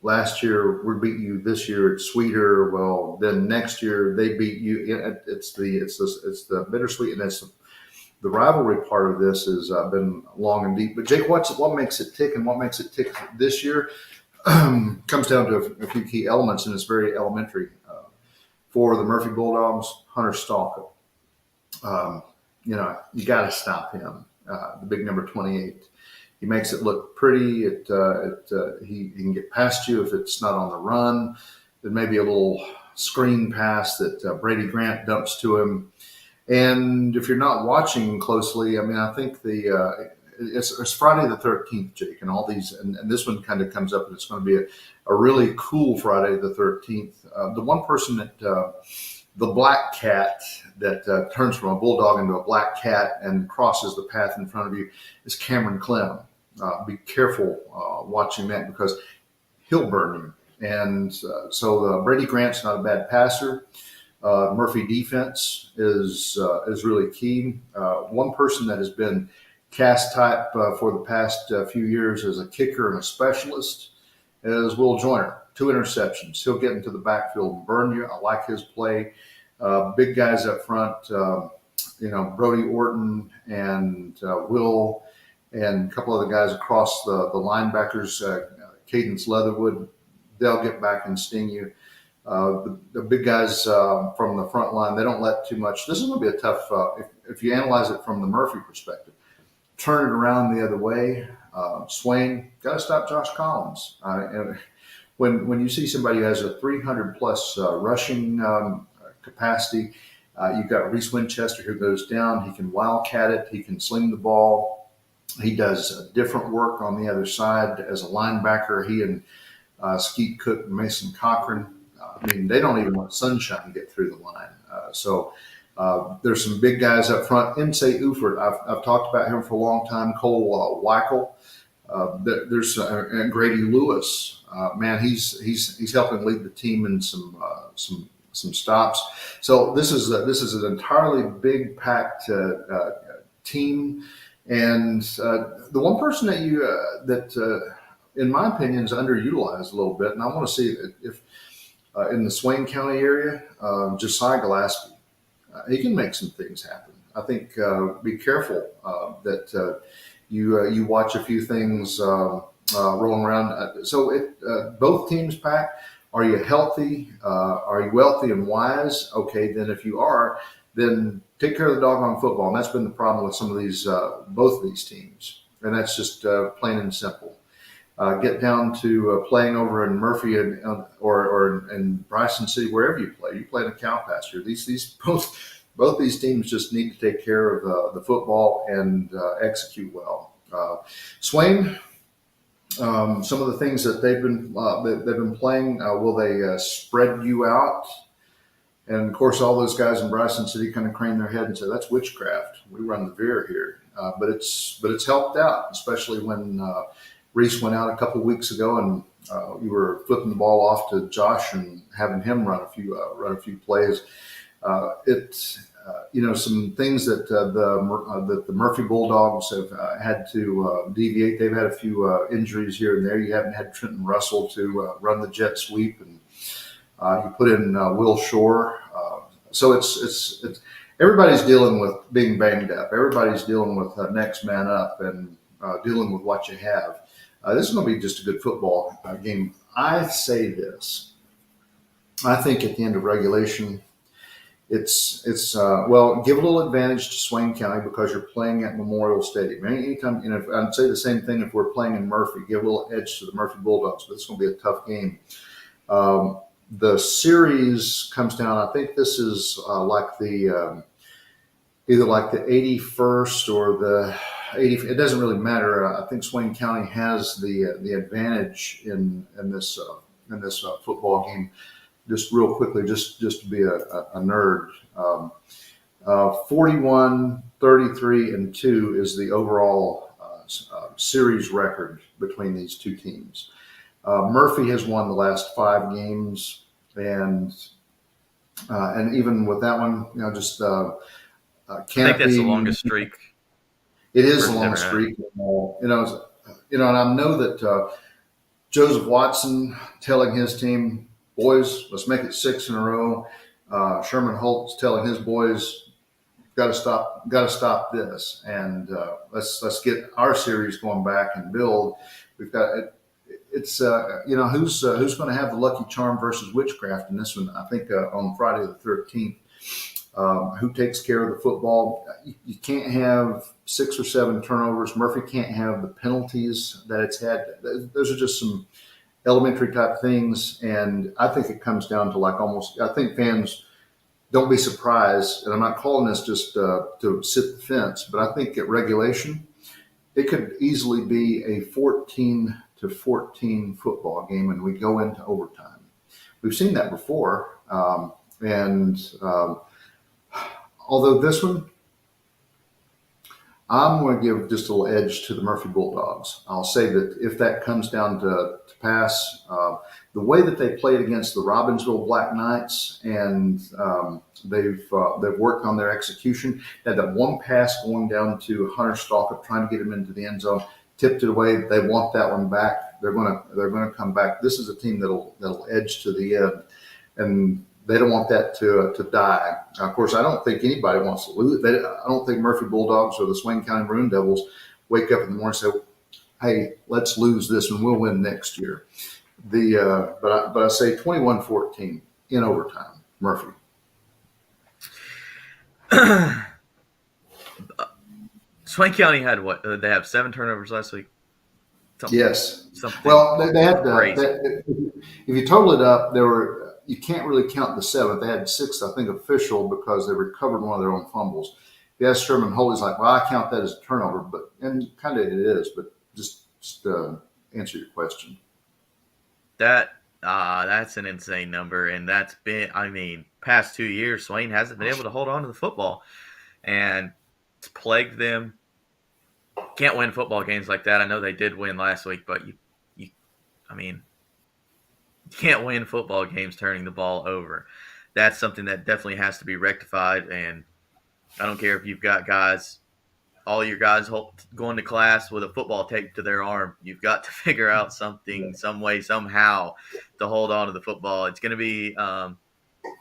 last year, we beat you this year. It's sweeter. Well, then next year they beat you. It's the bittersweet, and it's the rivalry part of this has been long and deep. But Jake, what makes it tick, and what makes it tick this year comes down to a few key elements, and it's very elementary. For the Murphy Bulldogs, Hunter Stalcup. You got to stop him. The big number 28. He makes it look pretty. He can get past you if it's not on the run. There may be a little screen pass that Brady Grant dumps to him. And if you're not watching closely, I think it's Friday the 13th, Jake, and all these, and this one kind of comes up, and it's going to be a really cool Friday the 13th. The one person that the black cat that turns from a bulldog into a black cat and crosses the path in front of you is Cameron Clem. Be careful watching that, because he'll burn you. And so Brady Grant's not a bad passer. Murphy defense is really key. One person that has been cast type for the past few years as a kicker and a specialist is Will Joyner. 2 interceptions. He'll get into the backfield and burn you. I like his play. Big guys up front, Brody Orton and Will, and a couple other guys across the linebackers, Cadence Leatherwood, they'll get back and sting you. The big guys from the front line, they don't let too much. This is going to be a tough, if you analyze it from the Murphy perspective. Turn it around the other way. Swain, got to stop Josh Collins. When you see somebody who has a 300-plus rushing capacity, you've got Reese Winchester who goes down. He can wildcat it. He can sling the ball. He does different work on the other side as a linebacker. He and Skeet Cook and Mason Cochran, they don't even let sunshine get through the line. So there's some big guys up front. Insay Uford, I've talked about him for a long time. Cole Weichel. There's Grady Lewis. He's helping lead the team in some stops. So this is an entirely big packed team. And the one person that in my opinion is underutilized a little bit, and I want to see if in the Swain County area, Josiah Gillespie, he can make some things happen. I think be careful that you watch a few things rolling around. So both teams, Pat, are you healthy? Are you wealthy and wise? Okay, then if you are, then take care of the doggone football. And that's been the problem with some of these, both of these teams. And that's just plain and simple. Get down to playing over in Murphy or in Bryson City, wherever you play. You play in a cow pasture. Both these teams just need to take care of the football and execute well. Swain, some of the things that they've been playing, will they spread you out? And of course, all those guys in Bryson City kind of crane their head and say, "That's witchcraft. We run the veer here." but it's helped out, especially when Reese went out a couple of weeks ago, and you were flipping the ball off to Josh and having him run a few plays. Some things that the Murphy Bulldogs have had to deviate. They've had a few injuries here and there. You haven't had Trenton Russell to run the jet sweep, and you put in Will Shore. So it's everybody's dealing with being banged up. Everybody's dealing with next man up and dealing with what you have. This is going to be just a good football game. I say this. I think at the end of regulation, it's give a little advantage to Swain County because you're playing at Memorial Stadium. Anytime, I'd say the same thing if we're playing in Murphy. Give a little edge to the Murphy Bulldogs, but it's going to be a tough game. The series comes down. I think this is like the either like the 81st or the 80. It doesn't really matter. I think Swain County has the advantage in this football game. Just real quickly, just to be a nerd, 41, 33, and 2 is the overall series record between these two teams. Murphy has won the last 5 games, and even with that one, I think that's the longest streak. It is a long streak, and I know that Joseph Watson telling his team, "Boys, let's make it 6 in a row." Sherman Holt's telling his boys, "Got to stop this, and let's get our series going back and build." We've got it. It's who's going to have the lucky charm versus witchcraft in this one. I think on Friday the 13th, who takes care of the football? You can't have 6 or 7 turnovers. Murphy can't have the penalties that it's had. Those are just some elementary type things, and I think it comes down to I think fans don't be surprised, and I'm not calling this just to sit the fence, but I think at regulation it could easily be a 14-14 football game, and we go into overtime. We've seen that before, and although this one, I'm going to give just a little edge to the Murphy Bulldogs. I'll say that if that comes down to pass, the way that they played against the Robbinsville Black Knights, and they've worked on their execution. They had that one pass going down to Hunter Stalcup, trying to get him into the end zone, tipped it away. They want that one back. They're going to come back. This is a team that'll edge to the end, and they don't want that to die. Of course, I don't think anybody wants to lose. I don't think Murphy Bulldogs or the Swain County Maroon Devils wake up in the morning and say, "Hey, let's lose this and we'll win next year." But I say 21-14 in overtime, Murphy. Swain County had what? They have 7 turnovers last week. Yes. Well, they had. If you total it up, there were. You can't really count the 7th. They had 6, I think, official because they recovered one of their own fumbles. If you ask Sherman Holt, he's like, "Well, I count that as a turnover," and kind of it is. But just answer your question. That's an insane number, and that's been, past 2 years, Swain hasn't been able to hold on to the football, and it's plagued them. Can't win football games like that. I know they did win last week, but you can't win football games turning the ball over. That's something that definitely has to be rectified, and I don't care if you've got all your guys going to class with a football taped to their arm. You've got to figure out something, some way, somehow to hold on to the football. It's going to be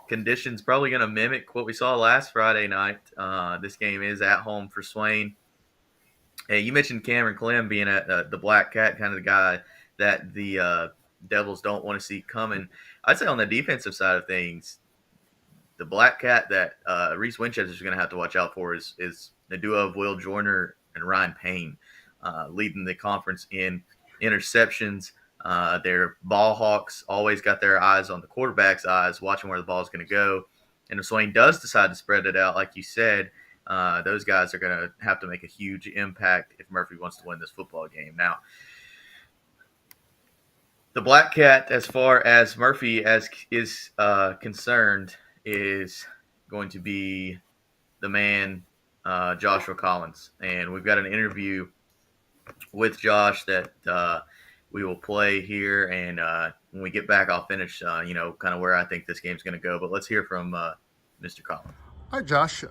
conditions probably going to mimic what we saw last Friday night. This game is at home for Swain. Hey, you mentioned Cameron Clem being the Black Cat, kind of the guy that the Devils don't want to see coming. I'd say on the defensive side of things, the Black Cat that Reese Winchester is going to have to watch out for is the duo of Will Joyner and Ryan Payne, leading the conference in interceptions. Their ball hawks always got their eyes on the quarterback's eyes, watching where the ball is going to go. And if Swain does decide to spread it out, like you said, those guys are going to have to make a huge impact if Murphy wants to win this football game. Now, the Black Cat, as far as Murphy is concerned, is going to be the man Joshua Collins, and we've got an interview with Josh that we will play here, and when we get back, I'll finish, kind of where I think this game's going to go. But let's hear from Mr. Collins. All right, Josh,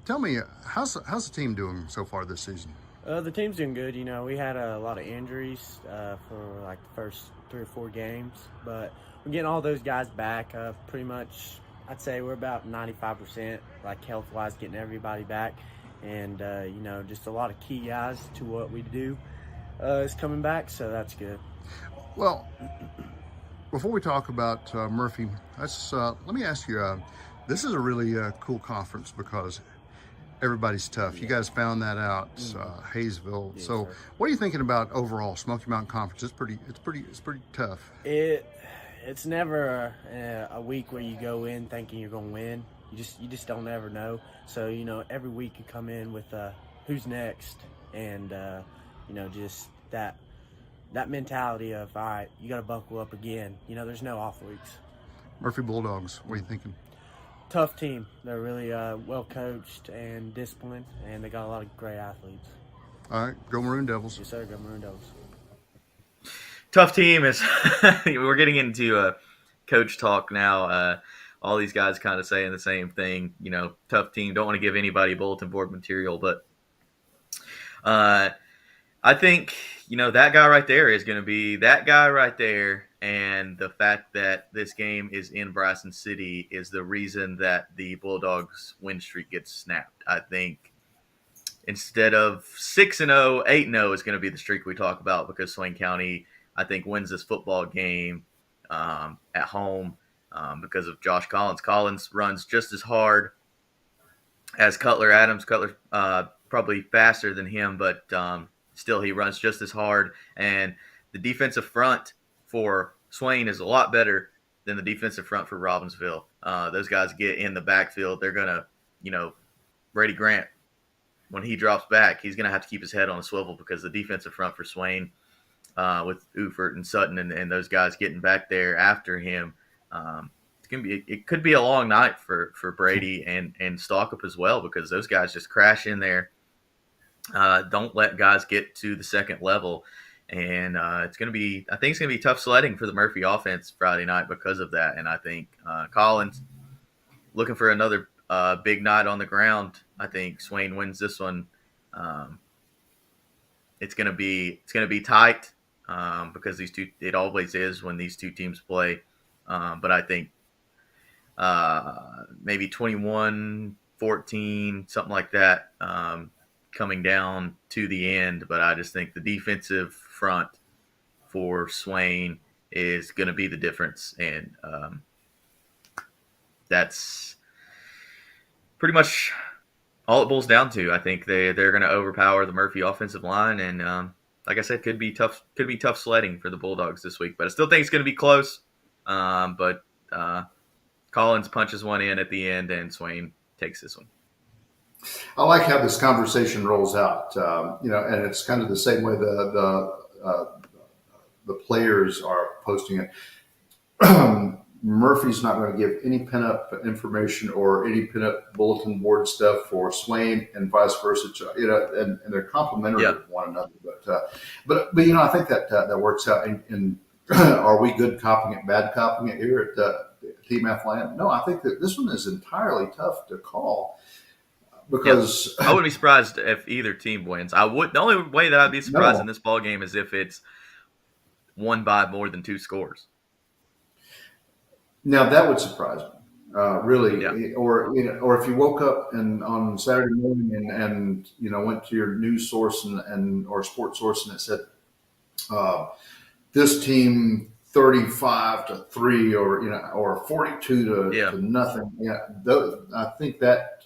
tell me, how's the team doing so far this season? The team's doing good. We had a lot of injuries for like the first 3 or 4 games, but we're getting all those guys back. Pretty much, I'd say we're about 95%, like health-wise, getting everybody back. And, just a lot of key guys to what we do is coming back, so that's good. Well, before we talk about Murphy, let me ask you, this is a really cool conference because everybody's tough. You guys found that out, Hayesville. Yes, so, sir. What are you thinking about overall Smoky Mountain Conference? It's pretty tough. It's never a week where you go in thinking you're going to win. You just don't ever know. So every week you come in with who's next, and just that mentality of, all right, you got to buckle up again. There's no off weeks. Murphy Bulldogs, what are you thinking? Tough team. They're really well coached and disciplined, and they got a lot of great athletes. All right, go Maroon Devils. Yes, sir. Go Maroon Devils. Tough team is we're getting into coach talk now. All these guys kind of saying the same thing. Tough team. Don't want to give anybody bulletin board material, but I think that guy right there is going to be that guy right there. And the fact that this game is in Bryson City is the reason that the Bulldogs win streak gets snapped. I think instead of 6-0, 8-0 is going to be the streak we talk about, because Swain County, I think, wins this football game at home because of Josh Collins. Collins runs just as hard as Cuttler. Cutler's probably faster than him, but still he runs just as hard. And the defensive front for Swain is a lot better than the defensive front for Robbinsville. Those guys get in the backfield. They're going to, Brady Grant, when he drops back, he's going to have to keep his head on a swivel, because the defensive front for Swain with Ufert and Sutton and those guys getting back there after him, it could be a long night for Brady and Stalcup as well, because those guys just crash in there. Don't let guys get to the second level. And I think it's going to be tough sledding for the Murphy offense Friday night because of that. And I think Collins looking for another big night on the ground. I think Swain wins this one. It's going to be tight because it always is when these two teams play. But I think maybe 21-14, something like that, coming down to the end. But I just think the defensive front for Swain is going to be the difference, and that's pretty much all it boils down to. I think they're going to overpower the Murphy offensive line, and like I said, could be tough sledding for the Bulldogs this week. But I still think it's going to be close. But Collins punches one in at the end, and Swain takes this one. I like how this conversation rolls out, and it's kind of the same way the players are posting it. Murphy's not going to give any pinup information or any pinup bulletin board stuff for Swain, and vice versa. And they're complementary of one another. But I think that works out. And are we good copying it, bad copying it here at Team Athland? No, I think that this one is entirely tough to call. Because I wouldn't be surprised if either team wins. The only way that I'd be surprised in this ball game is if it's won by more than 2 scores. Now that would surprise me, really. Yeah. Or if you woke up on Saturday morning and went to your news source or sports source and it said this team 35-3 or 42 to nothing. Yeah, I think that.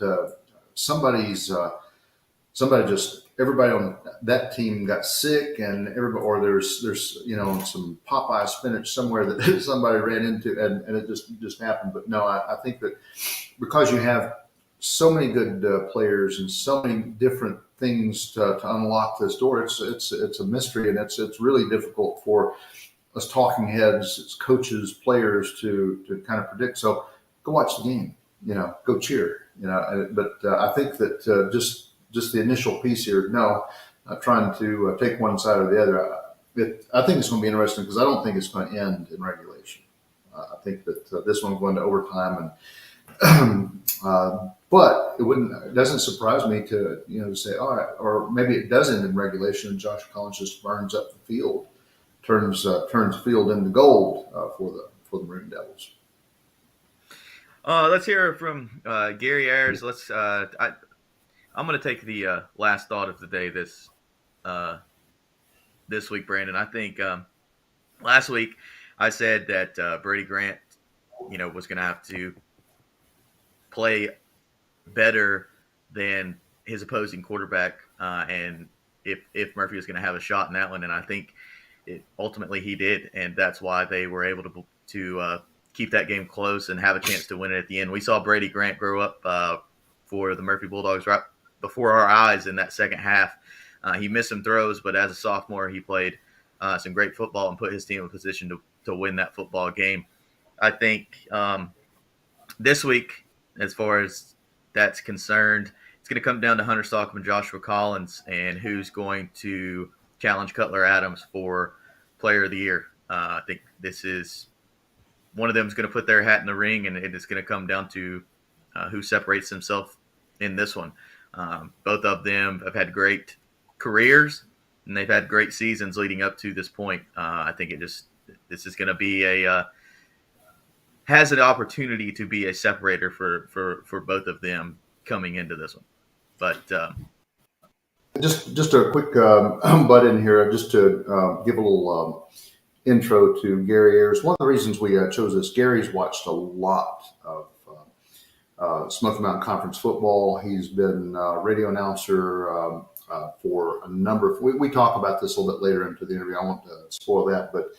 Everybody on that team got sick, and there's some Popeye spinach somewhere that somebody ran into, and it just happened. But no, I think that because you have so many good players and so many different things to unlock this door, it's a mystery, and it's really difficult for us talking heads, it's coaches, players to kind of predict. So go watch the game, go cheer. But I think that just the initial piece here, no, trying to take one side or the other. I think it's going to be interesting because I don't think it's going to end in regulation. I think that this one's going to overtime, and but it doesn't surprise me to say, all right, or maybe it does end in regulation, and Josh Collins just burns up the field, turns the field into gold for the Maroon Devils. Let's hear from Gary Ayers. I'm going to take the last thought of the day this week, Brandon. I think last week I said that Brady Grant, was going to have to play better than his opposing quarterback, and if Murphy was going to have a shot in that one, and I think ultimately he did, and that's why they were able to keep that game close and have a chance to win it at the end. We saw Brady Grant grow up for the Murphy Bulldogs right before our eyes in that second half. He missed some throws, but as a sophomore, he played some great football and put his team in a position to win that football game. I think this week, as far as that's concerned, it's going to come down to Hunter Stalcup and Joshua Collins and who's going to challenge Cuttler Adams for Player of the Year. I think this is one of them is going to put their hat in the ring, and it is going to come down to who separates himself in this one. Both of them have had great careers, and they've had great seasons leading up to this point. I think this is going to be has an opportunity to be a separator for both of them coming into this one. But just a quick butt in here, just to give a little intro to Gary Ayers. One of the reasons we chose this, Gary's watched a lot of Smoky Mountain Conference football. He's been a radio announcer for a number of. We talk about this a little bit later into the interview. I won't spoil that, but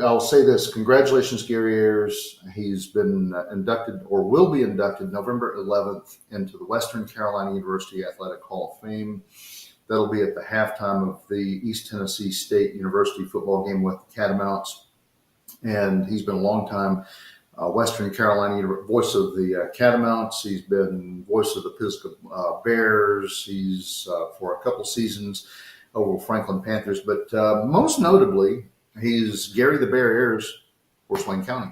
I'll say this: congratulations, Gary Ayers. He's been inducted, or will be inducted, November 11th into the Western Carolina University Athletic Hall of Fame. That'll be at the halftime of the East Tennessee State University football game with the Catamounts. And he's been a long time Western Carolina voice of the Catamounts. He's been voice of the Pisgah Bears. He's for a couple seasons over Franklin Panthers. But most notably, he's Gary the Bear Ayers for Swain County.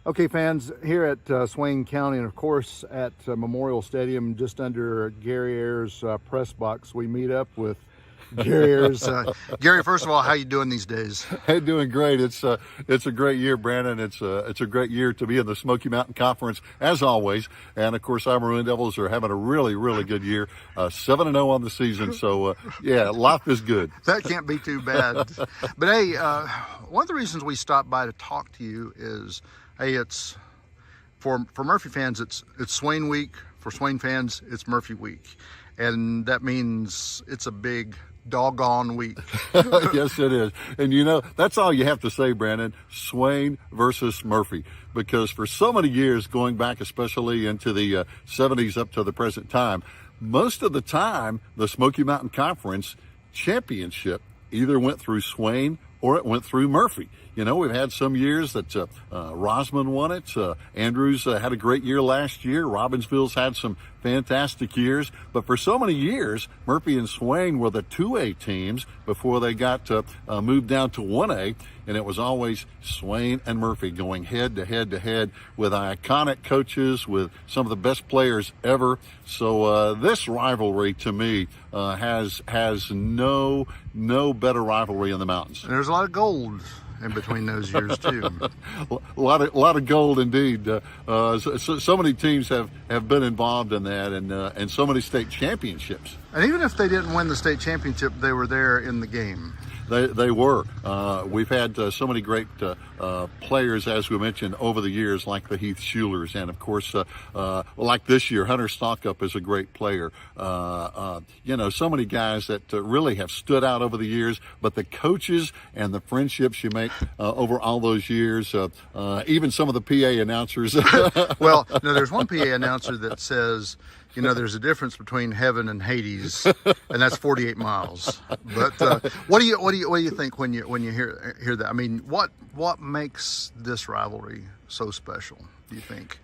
Okay, fans, here at Swain County, and of course at Memorial Stadium, just under Gary Ayers' press box, we meet up with Gary Ayers. Gary, first of all, how you doing these days? Hey, doing great. It's a great year, Brandon. It's a great year to be in the Smoky Mountain Conference, as always. And of course, our Maroon Devils are having a really, really good year. 7-0 on the season. So yeah, life is good. That can't be too bad. But hey, one of the reasons we stopped by to talk to you is, hey, it's for Murphy fans, it's Swain week. For Swain fans, it's Murphy week. And that means it's a big doggone week. Yes, it is. And that's all you have to say, Brandon. Swain versus Murphy. Because for so many years, going back especially into the 70s up to the present time, most of the time, the Smoky Mountain Conference championship either went through Swain or it went through Murphy. We've had some years that Rosman won it. Andrews had a great year last year. Robbinsville's had some fantastic years. But for so many years, Murphy and Swain were the 2A teams before they got moved down to 1A. And it was always Swain and Murphy going head to head to head with iconic coaches, with some of the best players ever. So this rivalry, to me, has no better rivalry in the mountains. And there's a lot of gold in between those years too. a lot of gold indeed. So many teams have been involved in that, and so many state championships. And even if they didn't win the state championship, they were there in the game. They were. We've had so many great players, as we mentioned, over the years, like the Heath Schulers, and of course, like this year, Hunter Stalcup is a great player. So many guys that really have stood out over the years. But the coaches and the friendships you make over all those years, even some of the PA announcers. Well, no, there's one PA announcer that says there's a difference between heaven and Hades, and that's 48 miles. But what do you think when you hear that? I mean, what makes this rivalry so special, do you think?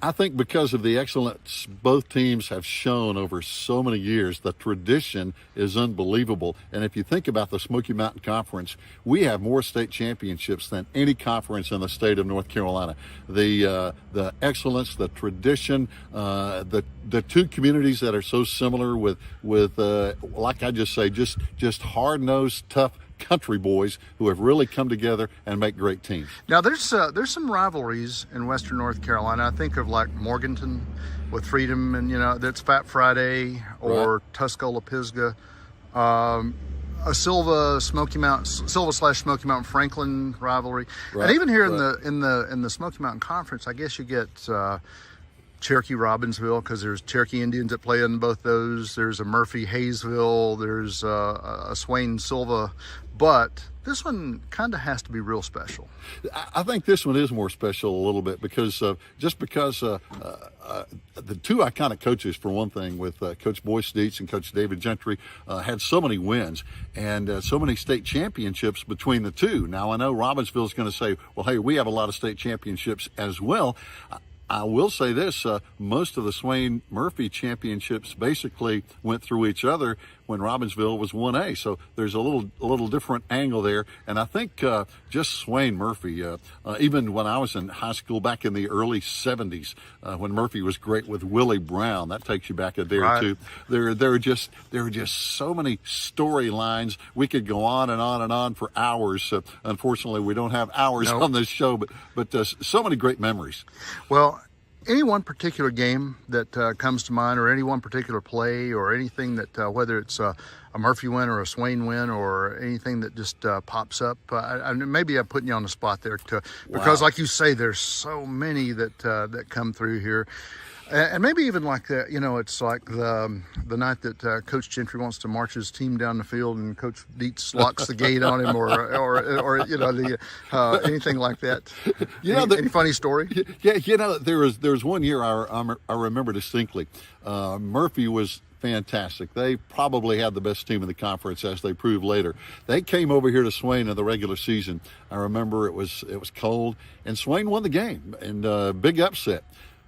I think because of the excellence both teams have shown over so many years, the tradition is unbelievable. And if you think about the Smoky Mountain Conference, we have more state championships than any conference in the state of North Carolina. The excellence, the tradition, the two communities that are so similar with like I just say, just hard-nosed, tough country boys who have really come together and make great teams. Now there's some rivalries in Western North Carolina. I think of like Morganton with Freedom, and that's Fat Friday, or right. Tuscola Pisgah, a Smoky Mountain Franklin rivalry, right. And even here in the Smoky Mountain Conference, I guess you get Cherokee Robbinsville, because there's Cherokee Indians that play in both those. There's a Murphy Hayesville. There's a Swain Silva. But this one kind of has to be real special. I think this one is more special a little bit because the two iconic coaches, for one thing, with Coach Boyce Dietz and Coach David Gentry, had so many wins and so many state championships between the two. Now, I know Robbinsville is going to say, well, hey, we have a lot of state championships as well. I will say this, most of the Swain Murphy championships basically went through each other when Robbinsville was 1A. So there's a little different angle there. And I think just Swain Murphy, even when I was in high school back in the early 70s, when Murphy was great with Willie Brown, that takes you back a day or two. There are just so many storylines. We could go on and on and on for hours. Unfortunately, we don't have hours on this show, but so many great memories. Well, any one particular game that comes to mind, or any one particular play, or anything that, whether it's a Murphy win or a Swain win, or anything that just pops up? Maybe I'm putting you on the spot there, because like you say, there's so many that come through here. And maybe even like that, it's like the night that Coach Gentry wants to march his team down the field and Coach Dietz locks the gate on him, or anything like that. Any funny story? Yeah, there was one year I remember distinctly. Murphy was fantastic. They probably had the best team in the conference, as they proved later. They came over here to Swain in the regular season. I remember it was cold, and Swain won the game, and big upset.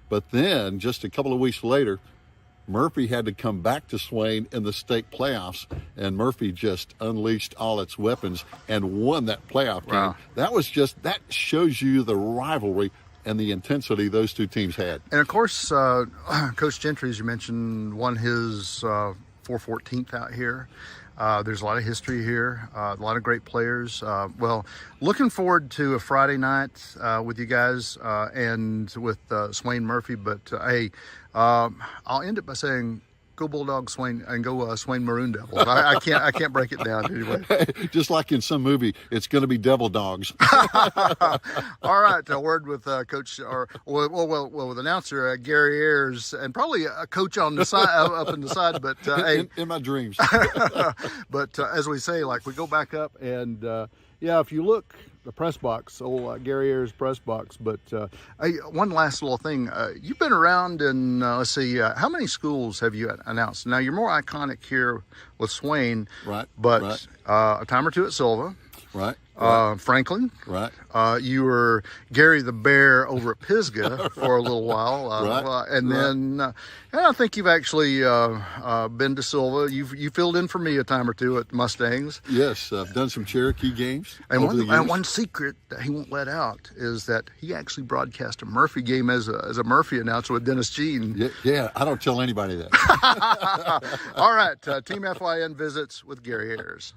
But then, just a couple of weeks later, Murphy had to come back to Swain in the state playoffs, and Murphy just unleashed all its weapons and won that playoff game. That shows you the rivalry and the intensity those two teams had. And of course, Coach Gentry, as you mentioned, won his 414th out here. There's a lot of history here, a lot of great players. Well, looking forward to a Friday night with you guys and with Swain Murphy. But hey, I'll end it by saying, go Bulldogs, Swain, and go Swain Maroon Devils. I can't break it down anyway. Just like in some movie, it's going to be Devil Dogs. All right, a word with Coach, with announcer Gary Ayers, and probably a coach on the side, up in the side. But hey, in my dreams. But as we say, like, we go back up, and if you look. The press box, Gary Ayers press box. But one last little thing. You've been around in, let's see, how many schools have you announced? Now, you're more iconic here with Swain. Right. But a time or two at Silva. Right. Franklin. Right. You were Gary the Bear over at Pisgah for a little while. Then I think you've actually been to Silva. You filled in for me a time or two at Mustangs. Yes, I've done some Cherokee games. And one secret that he won't let out is that he actually broadcast a Murphy game as a Murphy announcer with Dennis Jean. Yeah, I don't tell anybody that. All right, Team FYN visits with Gary Ayers.